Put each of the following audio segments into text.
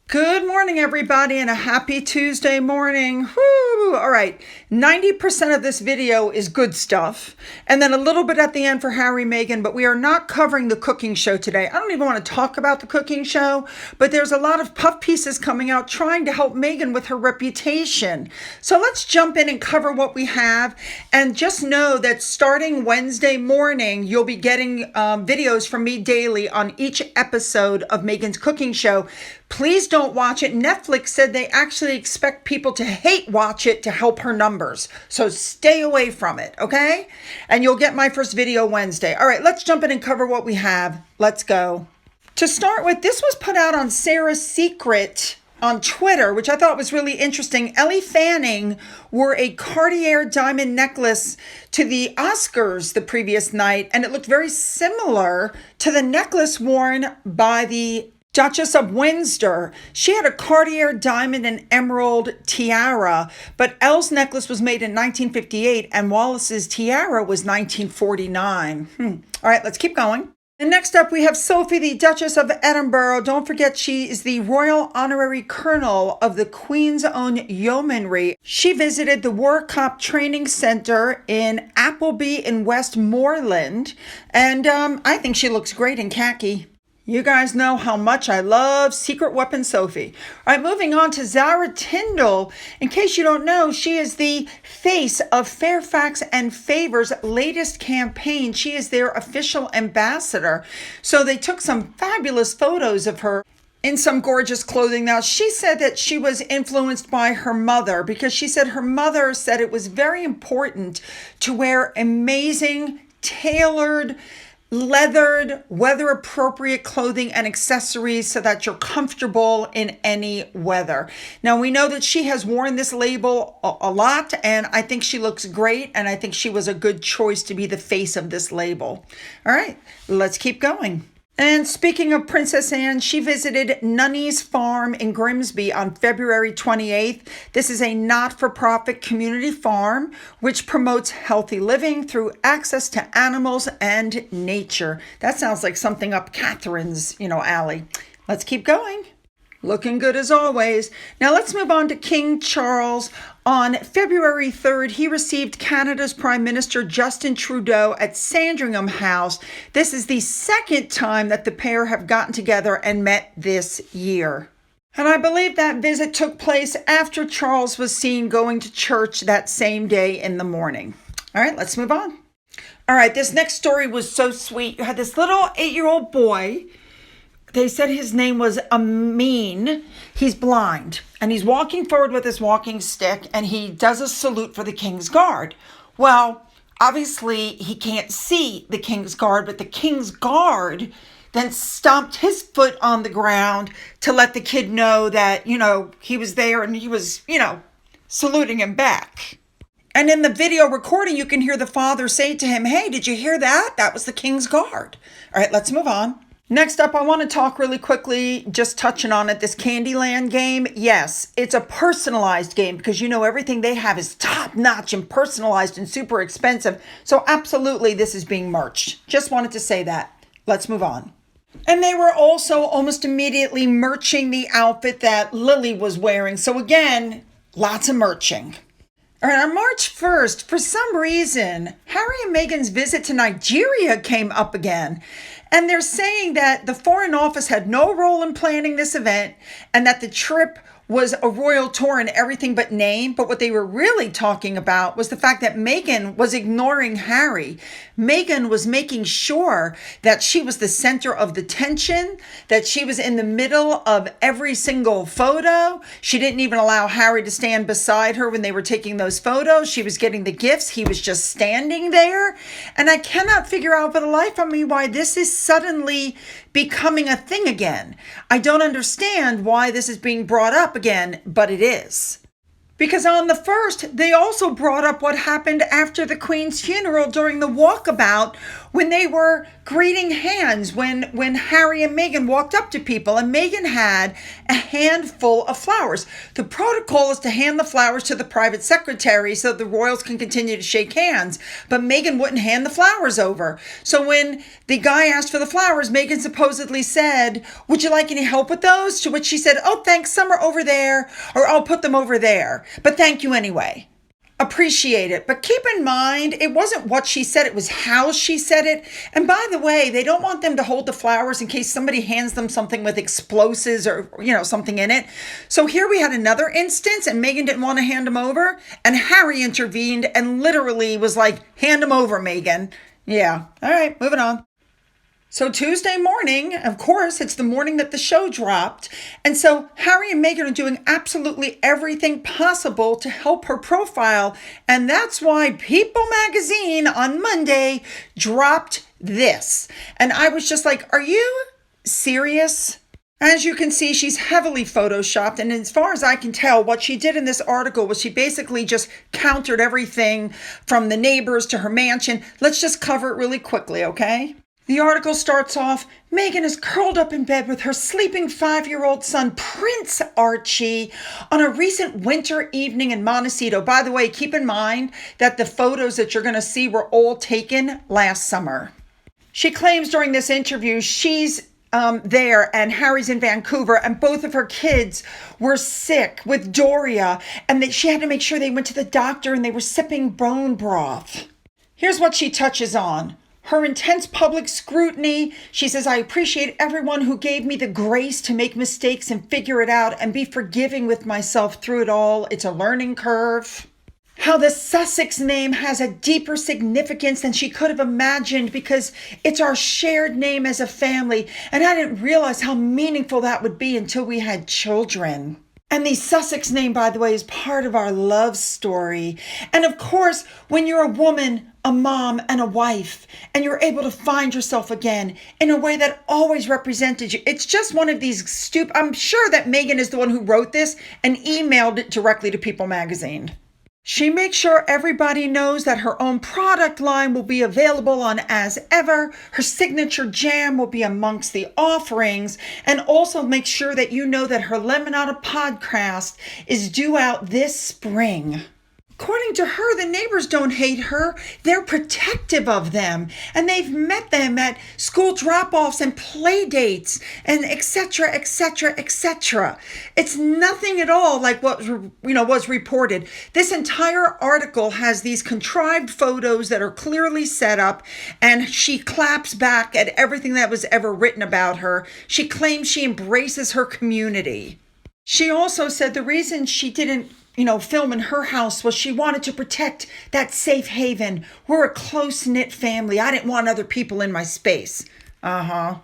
Good morning, everybody, and a happy Tuesday morning. Woo! All right, 90% of this video is good stuff, and then a little bit at the end for Harry, Meghan, but we are not covering the cooking show today. I don't even want to talk about the cooking show, but there's a lot of puff pieces coming out trying to help Meghan with her reputation. So let's jump in and cover what we have, and just know that starting Wednesday morning, you'll be getting videos from me daily on each episode of Meghan's cooking show. Please don't watch it. Netflix said they actually expect people to hate watch it to help her numbers. So stay away from it, okay? And you'll get my first video Wednesday. All right, let's jump in and cover what we have. Let's go. To start with, this was put out on Sarah's Secret on Twitter, which I thought was really interesting. Ellie Fanning wore a Cartier diamond necklace to the Oscars the previous night, and it looked very similar to the necklace worn by the Duchess of Windsor. She had a Cartier diamond and emerald tiara, but Elle's necklace was made in 1958 and Wallace's tiara was 1949. All right, let's keep going. And next up, we have Sophie, the Duchess of Edinburgh. Don't forget, she is the Royal Honorary Colonel of the Queen's Own Yeomanry. She visited the War Cop Training Center in Appleby in Westmoreland, and I think she looks great in khaki. You guys know how much I love Secret Weapon Sophie. All right, moving on to Zara Tindall. In case you don't know, she is the face of Fairfax and Favor's latest campaign. She is their official ambassador. So they took some fabulous photos of her in some gorgeous clothing. Now, she said that she was influenced by her mother because she said her mother said it was very important to wear amazing, tailored, leathered, weather-appropriate clothing and accessories so that you're comfortable in any weather. Now, we know that she has worn this label a lot, and I think she looks great, and I think she was a good choice to be the face of this label. All right, let's keep going. And speaking of Princess Anne, she visited Nunney's Farm in Grimsby on February 28th. This is a not-for-profit community farm which promotes healthy living through access to animals and nature. That sounds like something up Catherine's, alley. Let's keep going. Looking good as always. Now let's move on to King Charles. On February 3rd, he received Canada's Prime Minister Justin Trudeau at Sandringham House. This is the second time that the pair have gotten together and met this year. And I believe that visit took place after Charles was seen going to church that same day in the morning. All right, let's move on. All right, this next story was so sweet. You had this little 8-year-old boy. They said his name was Amin. He's blind, and he's walking forward with his walking stick, and he does a salute for the King's Guard. Well, obviously, he can't see the King's Guard, but the King's Guard then stomped his foot on the ground to let the kid know that, he was there and he was, saluting him back. And in the video recording, you can hear the father say to him, "Hey, did you hear that? That was the King's Guard." All right, let's move on. Next up, I want to talk really quickly, just touching on it, this Candyland game. Yes, it's a personalized game because everything they have is top-notch and personalized and super expensive. So absolutely, this is being merched. Just wanted to say that. Let's move on. And they were also almost immediately merching the outfit that Lily was wearing. So again, lots of merching. All right, on March 1st, for some reason, Harry and Meghan's visit to Nigeria came up again. And they're saying that the Foreign Office had no role in planning this event and that the trip was a royal tour in everything but name. But what they were really talking about was the fact that Meghan was ignoring Harry. Meghan was making sure that she was the center of the tension, that she was in the middle of every single photo. She didn't even allow Harry to stand beside her when they were taking those photos. She was getting the gifts. He was just standing there. And I cannot figure out for the life of me why this is suddenly becoming a thing again. I don't understand why this is being brought up again, but it is. Because on the 1st, they also brought up what happened after the Queen's funeral during the walkabout, when they were greeting hands, when Harry and Meghan walked up to people, and Meghan had a handful of flowers. The protocol is to hand the flowers to the private secretary so the royals can continue to shake hands, but Meghan wouldn't hand the flowers over. So when the guy asked for the flowers, Meghan supposedly said, "Would you like any help with those?" To which she said, "Oh, thanks, some are over there," or "I'll put them over there, but thank you anyway. Appreciate it." But keep in mind, it wasn't what she said, it was how she said it. And by the way, they don't want them to hold the flowers in case somebody hands them something with explosives or, something in it. So here we had another instance, and Meghan didn't want to hand them over, and Harry intervened and literally was like, "Hand them over, Meghan." Yeah. All right, moving on. So Tuesday morning, of course, it's the morning that the show dropped. And so Harry and Meghan are doing absolutely everything possible to help her profile. And that's why People magazine on Monday dropped this. And I was just like, are you serious? As you can see, she's heavily photoshopped. And as far as I can tell, what she did in this article was she basically just countered everything from the neighbors to her mansion. Let's just cover it really quickly, okay? The article starts off, Meghan is curled up in bed with her sleeping 5-year-old son, Prince Archie, on a recent winter evening in Montecito. By the way, keep in mind that the photos that you're going to see were all taken last summer. She claims during this interview she's there and Harry's in Vancouver, and both of her kids were sick with Doria, and that she had to make sure they went to the doctor and they were sipping bone broth. Here's what she touches on. Her intense public scrutiny. She says, "I appreciate everyone who gave me the grace to make mistakes and figure it out and be forgiving with myself through it all. It's a learning curve." How the Sussex name has a deeper significance than she could have imagined because it's our shared name as a family. And I didn't realize how meaningful that would be until we had children. And the Sussex name, by the way, is part of our love story. And of course, when you're a woman, a mom, and a wife, and you're able to find yourself again in a way that always represented you, it's just one of these I'm sure that Meghan is the one who wrote this and emailed it directly to People magazine. She makes sure everybody knows that her own product line will be available on As Ever. Her signature jam will be amongst the offerings, and also make sure that you know that her Lemonada podcast is due out this spring. According to her, the neighbors don't hate her. They're protective of them. And they've met them at school drop-offs and play dates and etc., etc., etc. It's nothing at all like what was reported. This entire article has these contrived photos that are clearly set up, and she claps back at everything that was ever written about her. She claims she embraces her community. She also said the reason she didn't film in her house was she wanted to protect that safe haven. We're a close-knit family. I didn't want other people in my space. And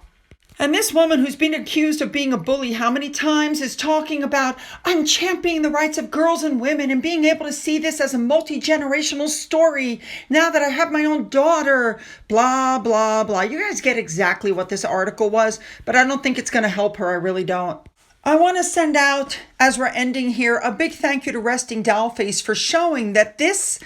this woman who's been accused of being a bully how many times is talking about, I'm championing the rights of girls and women and being able to see this as a multi-generational story now that I have my own daughter, blah, blah, blah. You guys get exactly what this article was, but I don't think it's going to help her. I really don't. I want to send out, as we're ending here, a big thank you to Resting Dollface for showing that this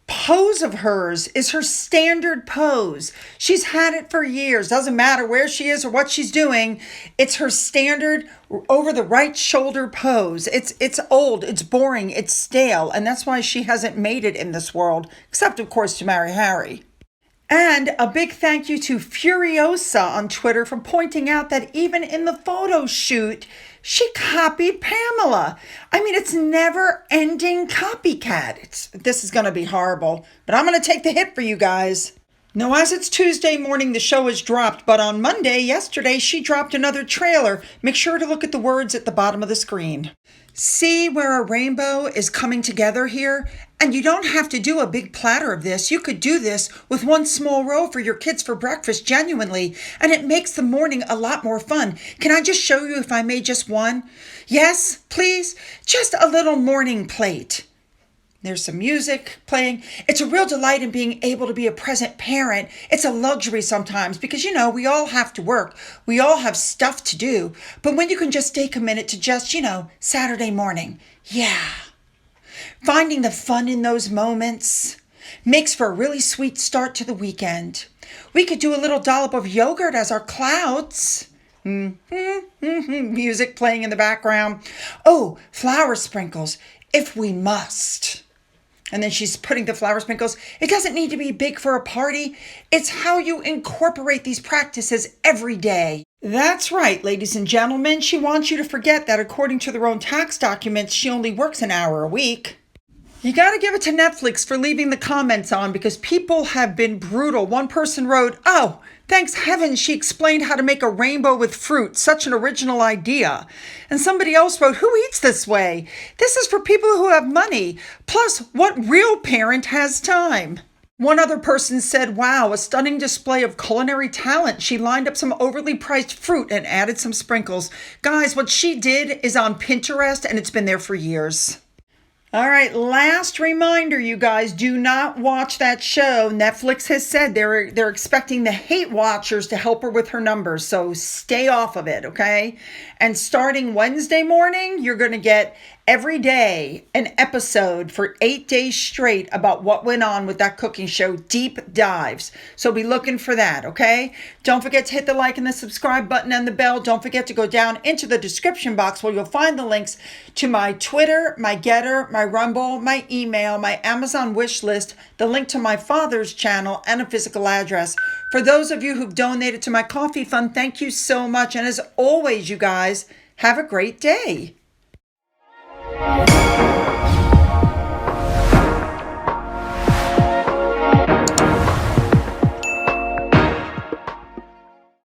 pose of hers is her standard pose. She's had it for years. Doesn't matter where she is or what she's doing. It's her standard over the right shoulder pose. It's old, it's boring, it's stale, and that's why she hasn't made it in this world, except of course to marry Harry. And a big thank you to Furiosa on Twitter for pointing out that even in the photo shoot, she copied Pamela. I mean, it's never-ending copycat. This is going to be horrible, but I'm going to take the hit for you guys. Now, as it's Tuesday morning, the show is dropped, but on Monday, yesterday, she dropped another trailer. Make sure to look at the words at the bottom of the screen. See where a rainbow is coming together here? And you don't have to do a big platter of this. You could do this with one small roll for your kids for breakfast, genuinely. And it makes the morning a lot more fun. Can I just show you if I made just one? Yes, please. Just a little morning plate. There's some music playing. It's a real delight in being able to be a present parent. It's a luxury sometimes because, we all have to work. We all have stuff to do. But when you can just take a minute to just, Saturday morning. Yeah. Finding the fun in those moments makes for a really sweet start to the weekend. We could do a little dollop of yogurt as our clouds. Music playing in the background. Oh, flower sprinkles, if we must. And then she's putting the flower sprinkles. It doesn't need to be big for a party. It's how you incorporate these practices every day. That's right, ladies and gentlemen. She wants you to forget that according to their own tax documents, she only works an hour a week. You got to give it to Netflix for leaving the comments on because people have been brutal. One person wrote, "Oh, thanks heavens she explained how to make a rainbow with fruit. Such an original idea." And somebody else wrote, "Who eats this way? This is for people who have money. Plus, what real parent has time?" One other person said, "Wow, a stunning display of culinary talent. She lined up some overly priced fruit and added some sprinkles." Guys, what she did is on Pinterest and it's been there for years. All right, last reminder, you guys, do not watch that show. Netflix has said they're expecting the hate watchers to help her with her numbers, so stay off of it, okay? And starting Wednesday morning, you're going to get every day an episode for 8 days straight about what went on with that cooking show, deep dives. So be looking for that, okay? Don't forget to hit the like and the subscribe button and the bell. Don't forget to go down into the description box where you'll find the links to my Twitter, my Gettr, my Rumble, my email, my Amazon wish list, the link to my father's channel, and a physical address. For those of you who've donated to my coffee fund, thank you so much. And as always, you guys, have a great day.